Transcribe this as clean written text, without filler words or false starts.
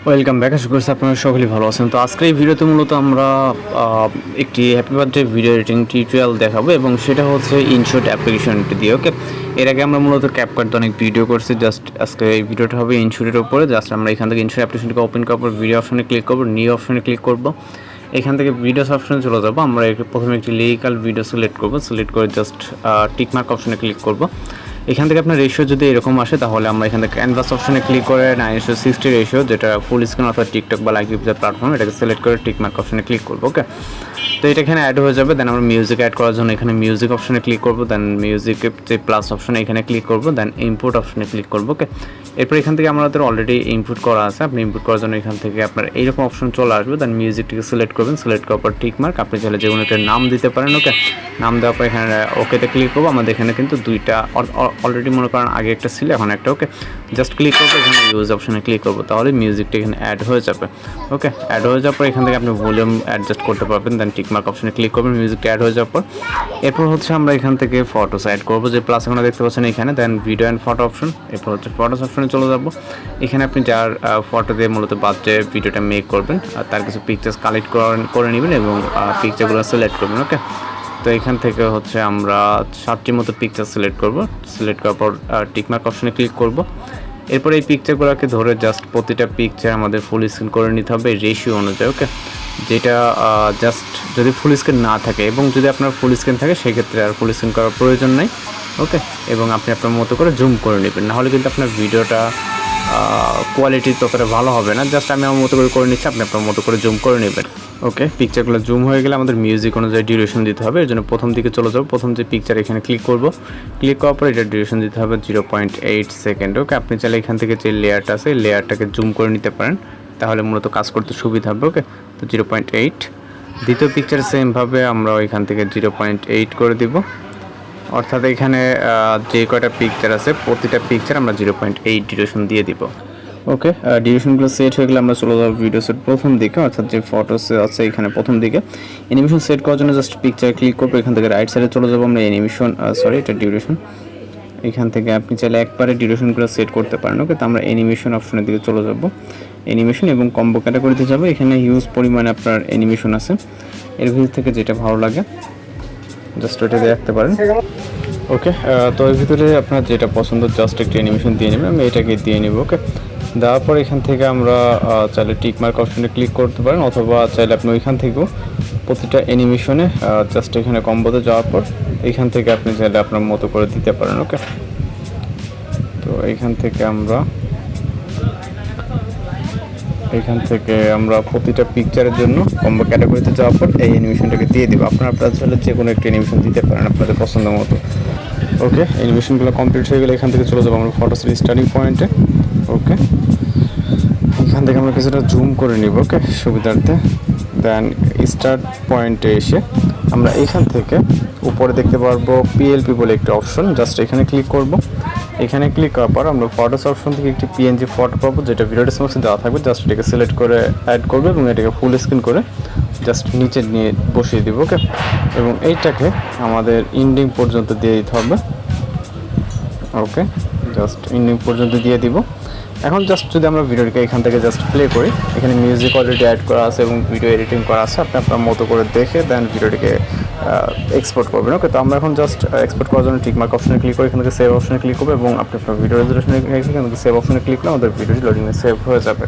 Welcome back. আশা করছি আপনারা সকলেই ভালো আছেন। তো আজকের এই ভিডিওতে মূলত আমরা একটি happy birthday video editing tutorial দেখাবো এবং সেটা হচ্ছে ইনশট অ্যাপ্লিকেশনটি দিয়ে। ওকে, এর আগে আমরা মূলত ক্যাপকাট অনেক ভিডিও করছি। জাস্ট আজকে এই ভিডিওটা হবে ইনশটের উপরে। জাস্ট আমরা এখান থেকে ইনশট অ্যাপ্লিকেশনটিকে ওপেন করার পর ভিডিও অপশনে ক্লিক করবো, নিউ অপশনে ক্লিক করবো। এখান থেকে ভিডিওস অপশনে চলে যাবো। আমরা প্রথমে একটি লিরিক্যাল ভিডিও সিলেক্ট করবো। সিলেক্ট করে জাস্ট টিকমার্ক অপশনে ক্লিক করবো। এখান থেকে আপনার রেশিও যদি এরকম আসে তাহলে আমরা এখান থেকে ক্যানভাস অপশনে ক্লিক করে 9:60 রেশিও, যেটা ফুল স্ক্রিন অথবা টিকটক বা লাইক ইউজার প্ল্যাটফর্ম, এটাকে সিলেক্ট করে টিকমার্ক অপশনে ক্লিক করবো। ওকে, তো এটা এখানে অ্যাড হয়ে যাবে। দেন আমরা মিউজিক অ্যাড করার জন্য এখানে মিউজিক অপশনে ক্লিক করবো। দেন মিউজিকের যে প্লাস অপশনে এখানে ক্লিক করবো। দেন ইনপুট অপশনে ক্লিক করবো। ওকে, এরপর এখান থেকে আমাদের অলরেডি ইনপুট করা আছে। আপনি ইনপুট করার জন্য এখান থেকে আপনার এইরকম অপশন চলে আসবে। দেন মিউজিকটিকে সিলেক্ট করবেন। সিলেক্ট করার পর টিকমার্ক, আপনি চাইলে যে কোনো একটা নাম দিতে পারেন। ওকে, নাম দেওয়ার পর এখানে ওকেতে ক্লিক করবো। আমাদের এখানে কিন্তু দুইটা অলরেডি মনে করেন আগে একটা ছিল, এখন একটা। ওকে, জাস্ট ক্লিক করবো, এখানে ইউজ অপশনে ক্লিক করবো, তাহলে মিউজিকটা এখানে অ্যাড হয়ে যাবে। ওকে, অ্যাড হয়ে যাওয়ার পর এখান থেকে আপনি ভলিউম অ্যাডজাস্ট করতে পারবেন। দেন টিকমার্ক অপশনে ক্লিক করবেন, মিউজিকটা অ্যাড হয়ে যাওয়ার পর এরপর হচ্ছে আমরা এখান থেকে ফটোস অ্যাড করবো, যে প্লাস এখানে দেখতে পাচ্ছেন এখানে। দেন ভিডিও অ্যান্ড ফটো অপশন, এরপর হচ্ছে ফটোস অপশনে চলে যাবো। এখানে আপনি যার ফটো দিয়ে মূলত বার্থডে ভিডিওটা মেক করবেন আর তার কিছু পিকচার্স কালেক্ট করে নেবেন এবং পিকচারগুলো সিলেক্ট করবেন। ওকে, তো এখান থেকে হচ্ছে আমরা 7টি মতো পিকচার সিলেক্ট করব। সিলেক্ট করার পর টিকমার্ক অপশনে ক্লিক করব। এরপর এই পিকচারগুলোকে ধরে জাস্ট প্রতিটা পিকচার আমাদের ফুল স্ক্রিন করে নিতে হবে রেশিও অনুযায়ী। ওকে, যেটা জাস্ট যদি ফুল স্ক্রিন না থাকে এবং যদি আপনার ফুল স্ক্রিন থাকে সেক্ষেত্রে আর ফুল স্ক্রিন করার প্রয়োজন নেই। ওকে, এবং আপনি আপনার মতো করে জুম করে নেবেন, নাহলে কিন্তু আপনার ভিডিওটা কোয়ালিটি ততটা ভালো হবে না। জাস্ট আমি আমার মতো করে নিচ্ছি, আপনি আপনার মতো করে জুম করে নেবেন। ওকে, পিকচারগুলো জুম হয়ে গেলে আমাদের মিউজিক অনুযায়ী ডিউরেশন দিতে হবে। এর জন্য প্রথম দিকে চলে যাবো, প্রথম যে পিকচার এখানে ক্লিক করব। ক্লিক করার পর এটা ডিউরেশন দিতে হবে 0.8 সেকেন্ড। ওকে, আপনি চাইলে এখান থেকে যে লেয়ারটা আছে লেয়ারটাকে জুম করে নিতে পারেন, তাহলে মূলত কাজ করতে সুবিধা হবে। ওকে, তো 0.8। দ্বিতীয় পিকচার সেমভাবে আমরা এখান থেকে 0.8 করে দিব, অর্থাৎ এখানে যে কয়টা পিকচার আছে প্রতিটা পিকচার আমরা 0.8 ডিউরেশন দিয়ে দিব। ওকে, ডিউরেশনগুলো সেট হয়ে গেলে আমরা চলে যাবো ভিডিও সেট প্রথম দিকে, অর্থাৎ যে ফটোস আছে এখানে প্রথম দিকে। অ্যানিমেশন সেট করার জন্য জাস্ট পিকচার ক্লিক করবো, এখান থেকে রাইট সাইডে চলে যাবো আমরা অ্যানিমেশন, এটা ডিউরেশন। এখান থেকে আপনি চাইলে একবারে ডিউরেশনগুলো সেট করতে পারেন। ওকে, তো আমরা অ্যানিমেশন অপশনের দিকে চলে যাব, অ্যানিমেশন এবং কম্বো ক্যাটাগরিতে যাবো। এখানে হিউজ পরিমাণে আপনার অ্যানিমেশন আছে, এর ভিতর থেকে যেটা ভালো লাগে জাস্ট ওইটা দিয়ে রাখতে পারেন। ওকে, তো এর ভিতরে আপনার যেটা পছন্দ জাস্ট একটি অ্যানিমেশন দিয়ে নেবেন, আমি এটাকে দিয়ে নেব। ওকে, দেওয়ার পর এখান থেকে আমরা চাইলে টিকমার্ক অপশনে ক্লিক করতে পারেন, অথবা চাইলে আপনি ওইখান থেকেও প্রতিটা অ্যানিমেশনে জাস্ট এখানে কম্বোতে যাওয়ার পর এইখান থেকে আপনি চাইলে আপনার মতো করে দিতে পারেন। ওকে, তো এইখান থেকে আমরা প্রতিটা পিকচারের জন্য কম্বো ক্যাটাগরিতে যাওয়ার পর এই অ্যানিমেশনটাকে দিয়ে দেবো। আপনারা চাইলে যে কোনো একটা অ্যানিমেশন দিতে পারেন আপনাদের পছন্দ মতো। ওকে, অ্যানিমেশনগুলো কমপ্লিট হয়ে গেলে এখান থেকে চলে যাবো আমরা ফটোসের স্টার্টিং পয়েন্টে। ওকে, এখান থেকে আমরা কিছুটা জুম করে নিব, ওকে, সুবিধার্থে। দেন স্টার্ট পয়েন্টে এসে আমরা এখান থেকে উপরে দেখতে পারবো পিএলপি বলে একটা অপশন, জাস্ট এখানে ক্লিক করব। এখানে ক্লিক করার পর আমরা ফটোস অপশন থেকে একটি পিএনজি ফটো পাবো, যেটা ভিডিও ডেসক্রিপশনে দেওয়া থাকবে। জাস্ট এটাকে সিলেক্ট করে অ্যাড করবে এবং এটাকে ফুল স্ক্রিন করে জাস্ট নিচে নিয়ে বসিয়ে দিব। ওকে, এবং এইটাকে আমাদের এন্ডিং পর্যন্ত দিয়ে দিতে হবে। ওকে, জাস্ট এন্ডিং পর্যন্ত দিয়ে দিব। এখন জাস্ট যদি আমরা ভিডিওটিকে এখান থেকে জাস্ট প্লে করি, এখানে মিউজিক অলরেডি অ্যাড করা আছে এবং ভিডিও এডিটিং করা আছে, আপনি আপনার মতো করে দেখে দেন ভিডিওটিকে এক্সপোর্ট করবেন। ওকে, তো আমরা এখন জাস্ট এক্সপোর্ট করার জন্য টিকমার্ক অপশনে ক্লিক করে এখান থেকে সেভ অপশনে ক্লিক করবো এবং আপনি আপনার ভিডিও রেজুলেশনে এখান থেকে সেভ অপশনে ক্লিক করলে আমাদের ভিডিওটি লোডিংয়ে সেভ হয়ে যাবে।